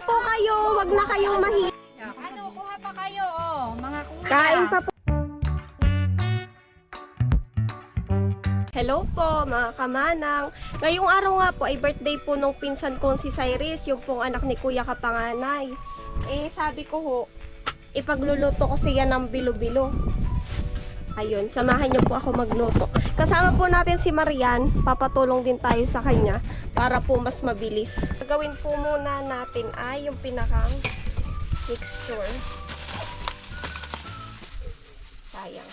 po kayo. Wag na kayong mahiya. Ano, kuha pa kayo, mga kuya. Kain pa po. Hello po mga kamanang. Ngayong araw nga po ay birthday po nung pinsan kong si Cyrus, yung pong anak ni Kuya Kapanganay. Sabi ko ho, ipagluluto ko siya ng bilo-bilo. Ayun, samahan niyo po ako magluto. Kasama po natin si Marian, papatulong din tayo sa kanya para po mas mabilis. Gagawin po muna natin ay yung pinakang mixture. Sayang.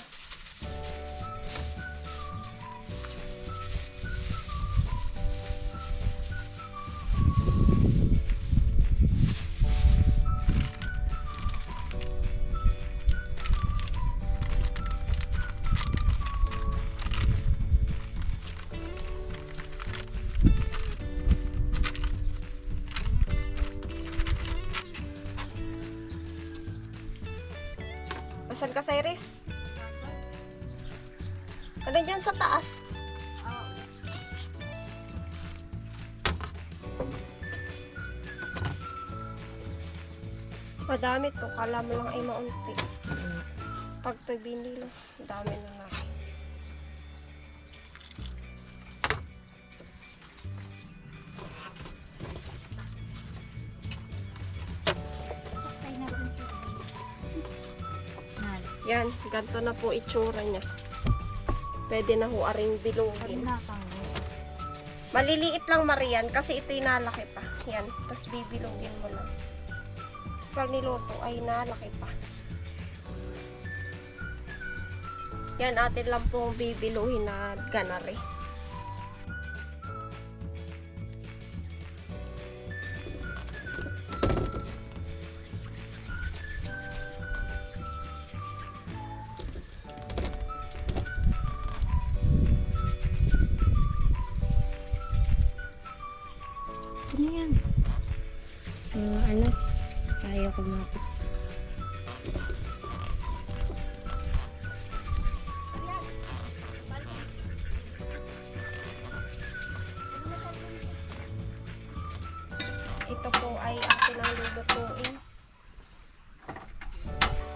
Saan ka, Cyrus? Ano dyan sa taas? Madami to. Kala mo lang ay maunti. Pag ito'y binilo, dami na natin. Yan, ganito na po itsura niya. Pwede na ho aring bilugin. Maliliit lang, Marian, kasi ito'y nalaki pa. Yan, tapos bibilugin mo lang. Pag niluto ay nalaki pa. Yan, atin lang pong bibiluhin na ganari. Ano yan? Ano? Kaya ko mapit. Ito po ay atin ang lulutuin.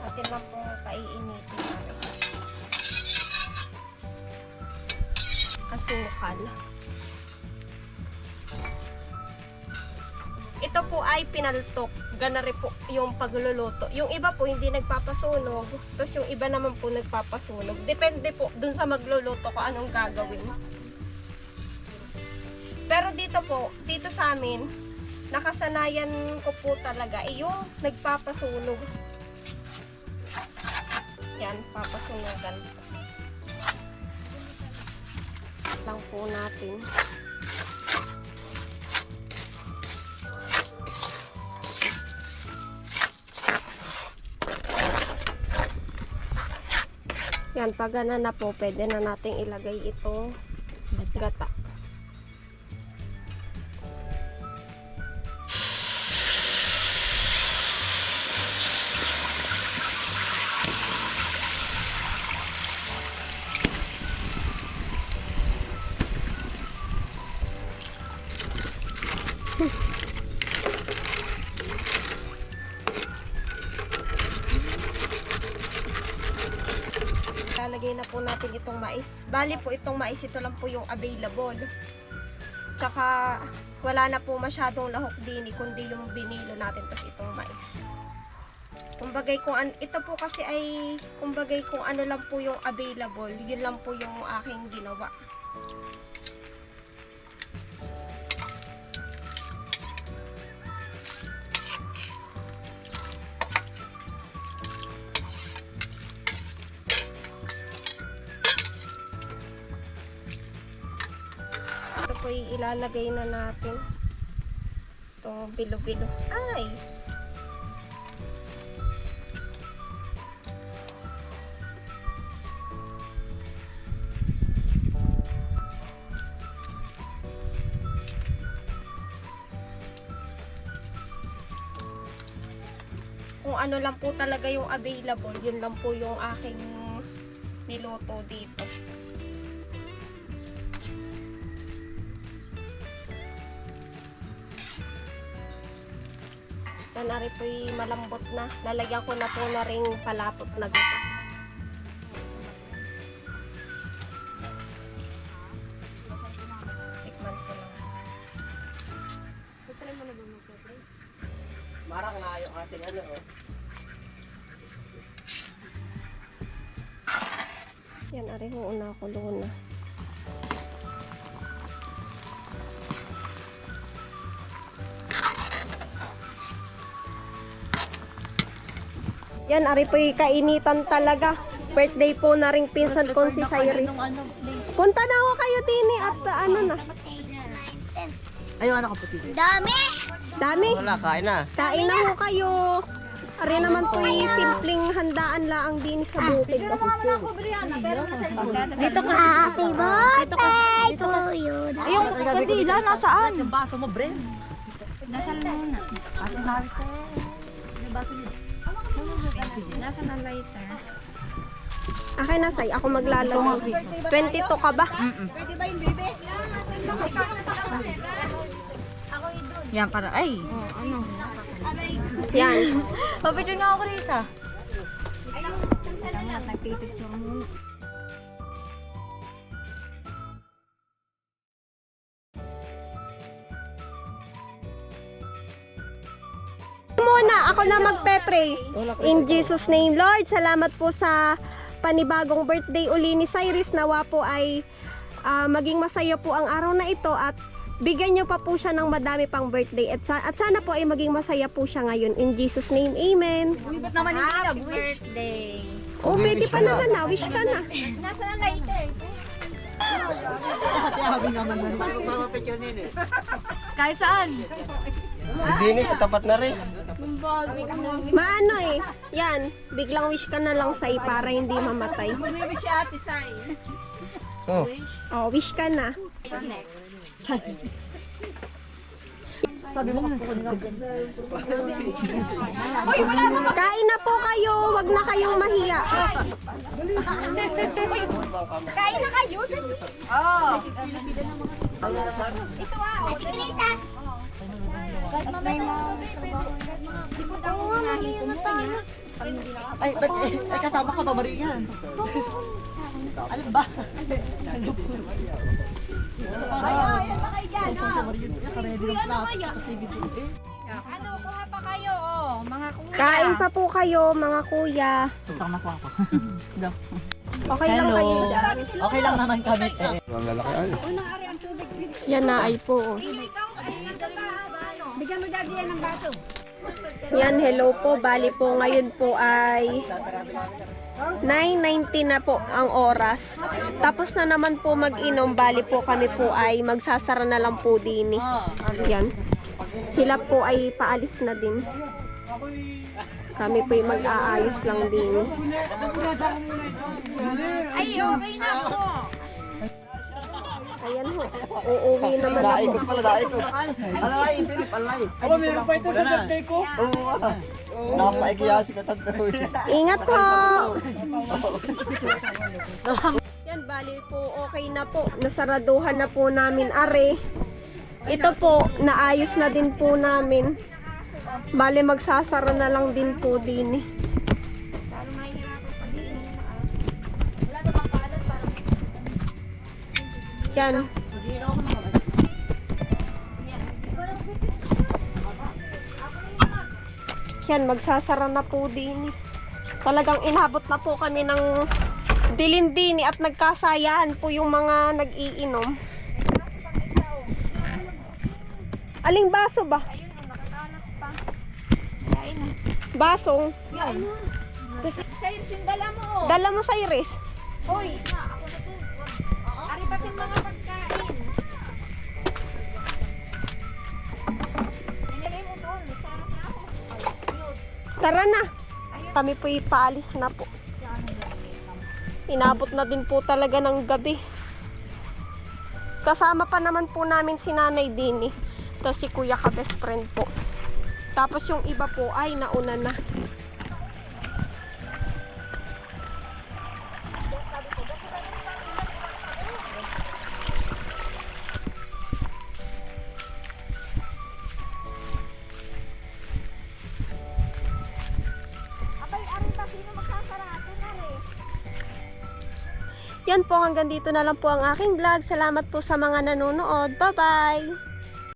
Atin lang po paiinitin namin. Asukal. Ito po ay pinaltok. Ganari po yung pagluluto. Yung iba po hindi nagpapasunog. Tapos yung iba naman po nagpapasunog. Depende po dun sa magluluto ko anong gagawin. Pero dito po, dito sa amin, nakasanayan ko po talaga yung nagpapasunog. Yan, papasunogan. Lang po natin. Yan, pag gana na po, pwede na nating ilagay itong gata. Lalagay na po natin itong mais. Bali po itong mais, ito lang po yung available. Tsaka wala na po masyadong lahok din, kundi yung binilo natin tas itong mais. Kumbagay kung ito po kasi ay kumbagay kung ano lang po yung available, yun lang po yung aking ginawa. Ito po ilalagay na natin itong bilo-bilo. Ay! Kung ano lang po talaga yung available, yun lang po yung aking niluto dito. Yan, ari po'y malambot na. Lalagyan ko na po na ring palapot na gata. Tikman ko lang. Marang nga yung ating ano, oh. Yan, ari ho, una ko doon na. Yan, ari po'y kainitan talaga. Birthday po na ring pinsan ko si Cyrus. Punta na ho kayo din at ano na. Ayaw, ano ka puti? Dami. Wala, kain na. Kain na ho kayo. Ari naman po'y simpleng handaan laang din sa bukid. Dito ka. Happy birthday to you. Yung kandila, nasaan? Yung baso mo, Bren. Dasal muna. Nasaan ang lighter? Akin na, Say. Ako maglalagay. 22 ka ba? Yan para, ay. Yan. Papicture nga ako, Risa. Nagpipicture muna. Muna, ako na magpe-pray. In Jesus name, Lord, salamat po sa panibagong birthday uli ni Cyrus. Nawa po ay maging masaya po ang araw na ito at bigyan niyo pa po siya ng madami pang birthday. At sana po ay maging masaya po siya ngayon. In Jesus name, Amen. Uy, ba't naman hindi nag-wish? Birthday. Oh, pwede pa naman na. Wish ka na. Nasaan ang lighter? Ate, habi naman na. Magpapapicture nila eh. Kahit saan? Hindi ni, sa tapat na rin. Maano eh. Yan. Biglang wish ka na lang, Say, para hindi mamatay. Mag-wish si Ate Sai. Oh. Oh, wish ka na. Sabi mo kasi Kain na po kayo. Wag na kayong mahiya. Kain na kayo. Oh. Ito ah, oh. Tinita. Ay, ba't, ay, kasama ka ba, Marian? Alam ba? Ano, kuha pa kayo, oh. Mga kuya. Kain pa po kayo, mga kuya. Susama ko ako. Okay lang kayo dyan. Okay lang naman kami. Yan na ay po. Bigyan mo daddy yan ng baso. Yan, hello po. Bali po ngayon po ay 9:19 na po ang oras. Tapos na naman po mag-inom. Bali po kami po ay magsasara na lang po din. Yan. Sila po ay paalis na din. Kami po ay mag-aayos lang din. Ay, okay na po. Ayan ho. Uuwi naman ako. Daikot pala, daikot. Alay, Philip, alay. Aba, meron pa ito sa birthday ko. Oo. Nakapaikiya si Katando. Ingat po! Yan, bali po, okay na po. Nasaraduhan na po namin, are. Ito po, naayos na din po namin. Bali, magsasara na lang din po din. Yan. Yan, magsasara na po din. Talagang inabot na po kami ng dilindini at nagkasayahan po yung mga nag-iinom. Aling baso ba? Basong? Cyrus, yung dala mo. Dala mo sa Iris. Hoy, ako na to. Ari pa yung mga pagkain. Nilagay mo doon. Sana sa ako. Tara na. Kami po ipaalis na po. Inabot na din po talaga ng gabi. Kasama pa naman po namin si Nanay Dini. Tapos si Kuya ka best friend po. Tapos yung iba po ay nauna na. Yan po, hanggang dito na lang po ang aking vlog. Salamat po sa mga nanonood. Bye-bye!